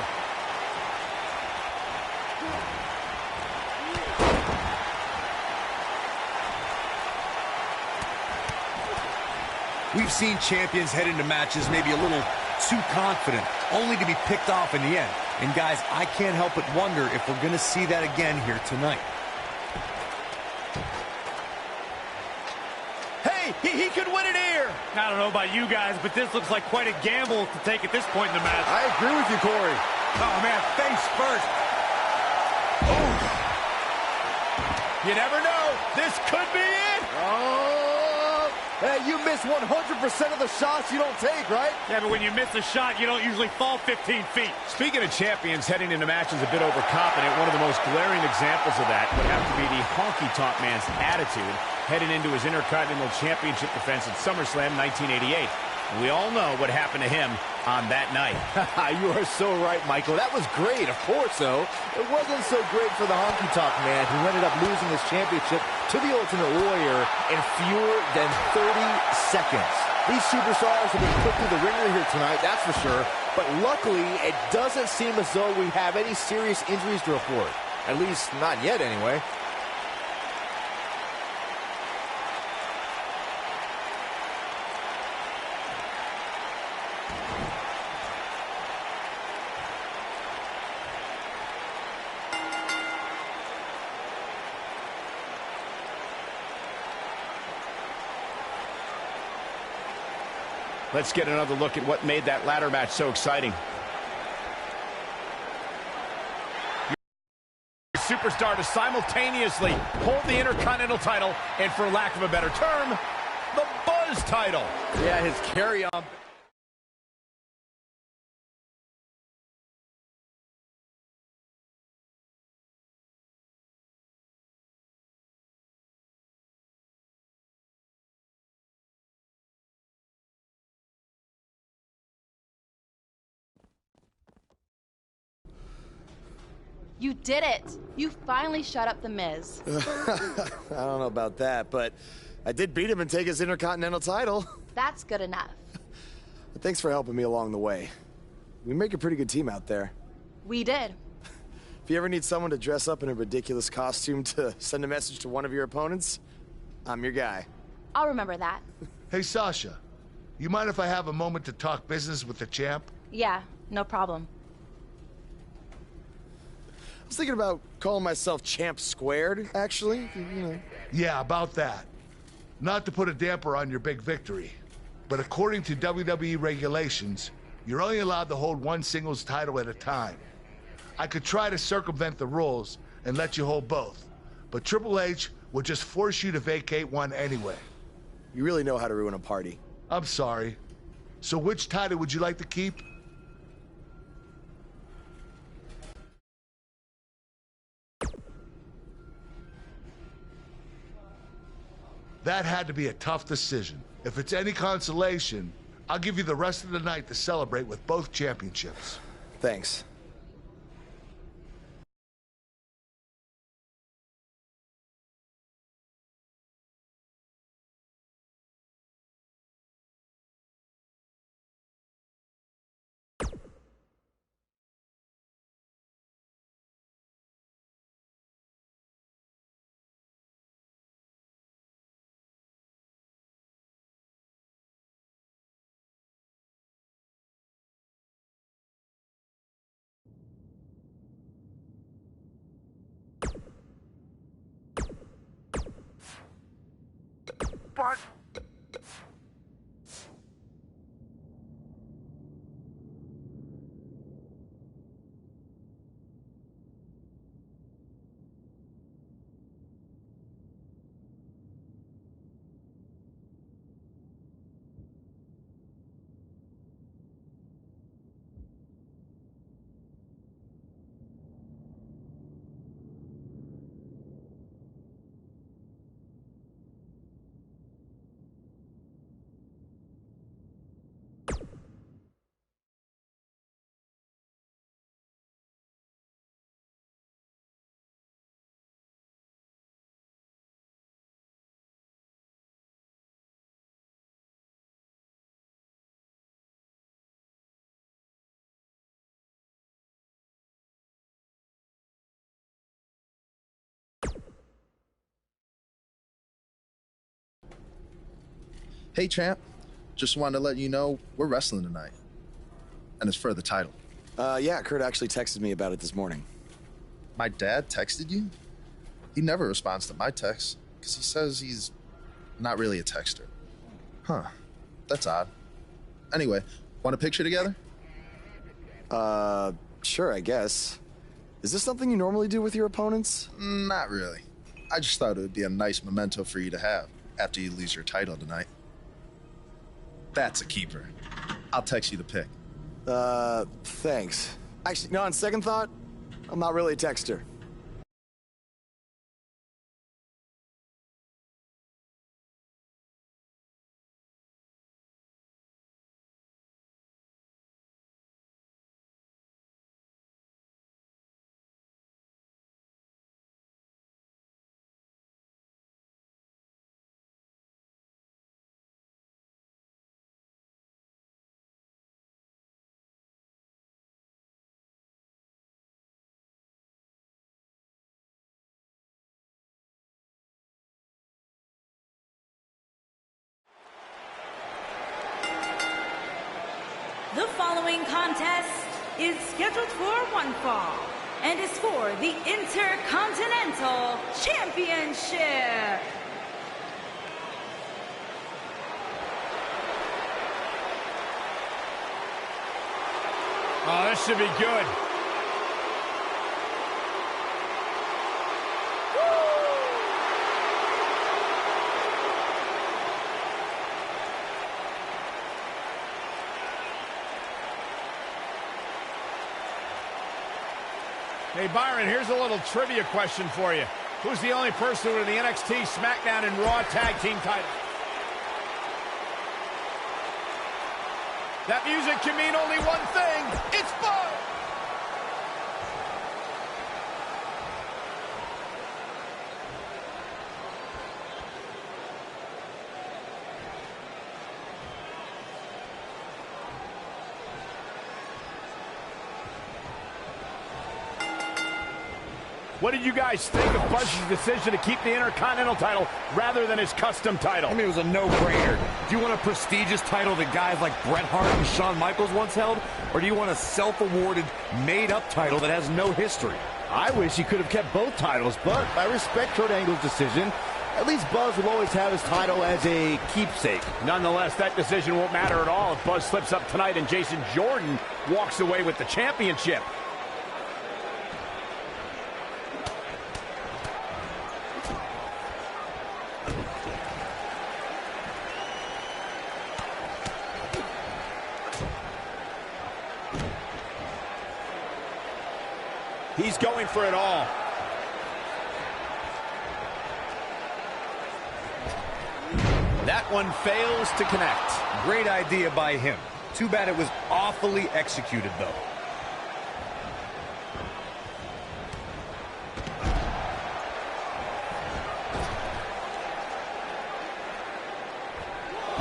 We've seen champions head into matches maybe a little too confident, only to be picked off in the end. And guys, I can't help but wonder if we're going to see that again here tonight. Hey, he could win it here. I don't know about you guys, but this looks like quite a gamble to take at this point in the match. I agree with you, Corey. Oh, man, face first. Oh. You never know. This could be it. Oh. Hey, you miss 100% of the shots you don't take, right? Yeah, but when you miss a shot, you don't usually fall 15 feet. Speaking of champions heading into matches a bit overconfident, one of the most glaring examples of that would have to be the honky-tonk man's attitude heading into his Intercontinental Championship defense at SummerSlam 1988. We all know what happened to him on that night. You are so right, Michael. That was great, of course, though. It wasn't so great for the honky-tonk man, who ended up losing his championship to the Ultimate Warrior in fewer than 30 seconds. These superstars have been put through the ringer here tonight, that's for sure. But luckily, it doesn't seem as though we have any serious injuries to report. At least, not yet, anyway. Let's get another look at what made that ladder match so exciting. Your superstar to simultaneously hold the Intercontinental title and, for lack of a better term, the Buzz title. Yeah, his carry-on. You did it. You finally shut up The Miz. I don't know about that, but I did beat him and take his Intercontinental title. That's good enough. But thanks for helping me along the way. We make a pretty good team out there. We did. If you ever need someone to dress up in a ridiculous costume to send a message to one of your opponents, I'm your guy. I'll remember that. Hey, Sasha, you mind if I have a moment to talk business with the champ? Yeah, no problem. I was thinking about calling myself Champ Squared, actually. You know. Yeah, about that. Not to put a damper on your big victory, but according to WWE regulations, you're only allowed to hold one singles title at a time. I could try to circumvent the rules and let you hold both, but Triple H would just force you to vacate one anyway. You really know how to ruin a party. I'm sorry. So which title would you like to keep? That had to be a tough decision. If it's any consolation, I'll give you the rest of the night to celebrate with both championships. Thanks. But... Hey, champ. just wanted to let you know we're wrestling tonight. And it's for the title. Yeah, Kurt actually texted me about it this morning. My dad texted you? He never responds to my texts because he says he's not really a texter. Huh. That's odd. Anyway, want a picture together? Sure, I guess. Is this something you normally do with your opponents? Not really. I just thought it would be a nice memento for you to have after you lose your title tonight. That's a keeper. I'll text you the pic. Thanks. Actually, no, on second thought, I'm not really a texter. The following contest is scheduled for one fall and is for the Intercontinental Championship. Oh, this should be good. Hey, Byron, here's a little trivia question for you. Who's the only person with the NXT, SmackDown, and Raw Tag Team titles? That music can mean only one thing. It's fun! What did you guys think of Buzz's decision to keep the Intercontinental title rather than his custom title? I mean, it was a no-brainer. Do you want a prestigious title that guys like Bret Hart and Shawn Michaels once held? Or do you want a self-awarded, made-up title that has no history? I wish he could have kept both titles, but I respect Kurt Angle's decision. At least Buzz will always have his title as a keepsake. Nonetheless, that decision won't matter at all if Buzz slips up tonight and Jason Jordan walks away with the championship. He's going for it all. That one fails to connect. Great idea by him. Too bad it was awfully executed, though.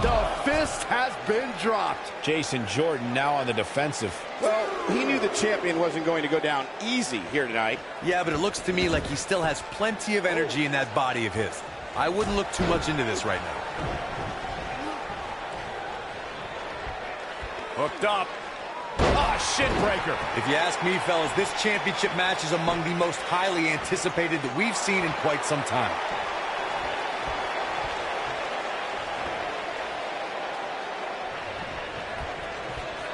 The fist has been dropped. Jason Jordan now on the defensive. Well, he knew the champion wasn't going to go down easy here tonight. Yeah, but it looks to me like he still has plenty of energy in that body of his. I wouldn't look too much into this right now. Hooked up. Ah, shin breaker. If you ask me, fellas, this championship match is among the most highly anticipated that we've seen in quite some time.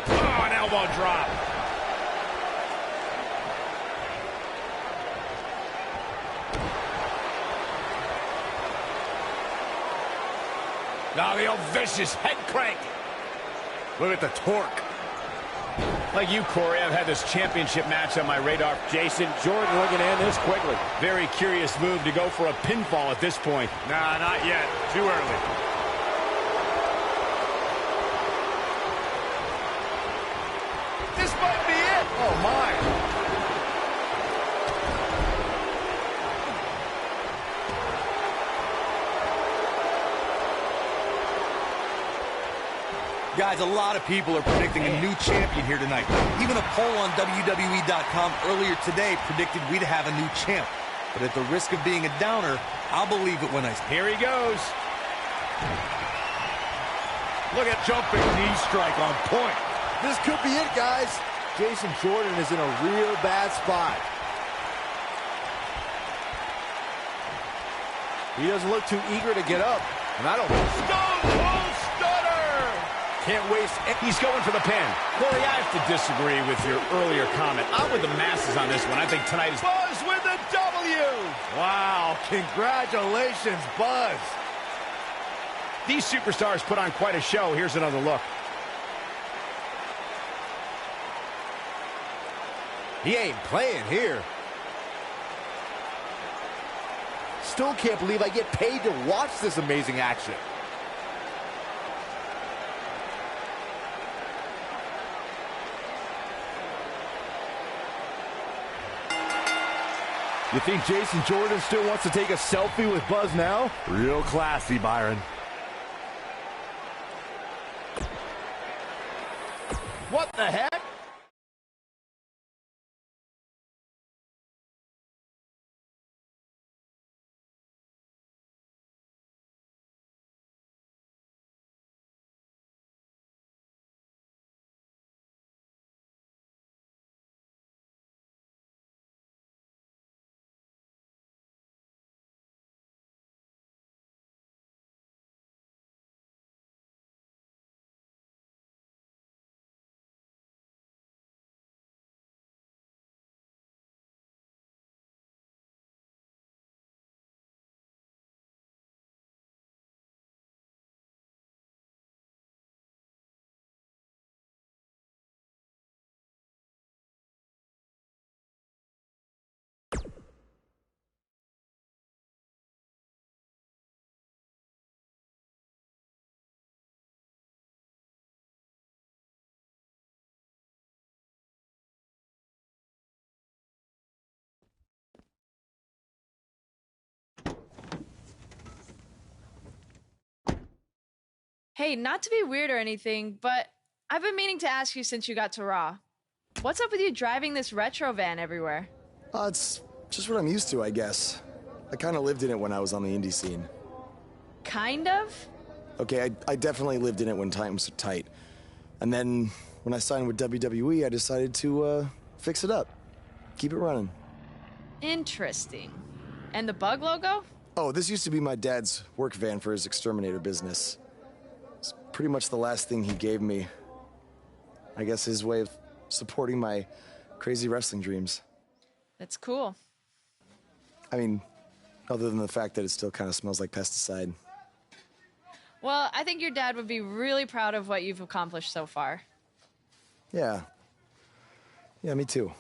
Oh, an elbow drop. Now the old vicious head crank. Look at the torque. Like you, Corey, I've had this championship match on my radar. Jason Jordan looking to end this quickly. Very curious move to go for a pinfall at this point. Nah, not yet. Too early. This might be it. Oh, my. Guys, a lot of people are predicting a new champion here tonight. Even a poll on WWE.com earlier today predicted we'd have a new champ. But at the risk of being a downer, I'll believe it when I see it. Here he goes. Look at jumping knee strike on point. This could be it, guys. Jason Jordan is in a real bad spot. He doesn't look too eager to get up. And I don't... Stone Cold Stunner! Can't waste... He's going for the pin. Corey, I have to disagree with your earlier comment. I'm with the masses on this one. I think tonight is... Buzz with the W! Wow, congratulations, Buzz. These superstars put on quite a show. Here's another look. He ain't playing here. Still can't believe I get paid to watch this amazing action. You think Jason Jordan still wants to take a selfie with Buzz now? Real classy, Byron. What the heck? Hey, not to be weird or anything, but I've been meaning to ask you since you got to Raw. What's up with you driving this retro van everywhere? It's just what I'm used to, I guess. I kind of lived in it when I was on the indie scene. Kind of? Okay, I definitely lived in it when times were tight. And then when I signed with WWE, I decided to fix it up. Keep it running. Interesting. And the bug logo? Oh, this used to be my dad's work van for his exterminator business. It's pretty much the last thing he gave me. I guess his way of supporting my crazy wrestling dreams. That's cool. I mean, other than the fact that it still kind of smells like pesticide. Well, I think your dad would be really proud of what you've accomplished so far. Yeah. Yeah, me too.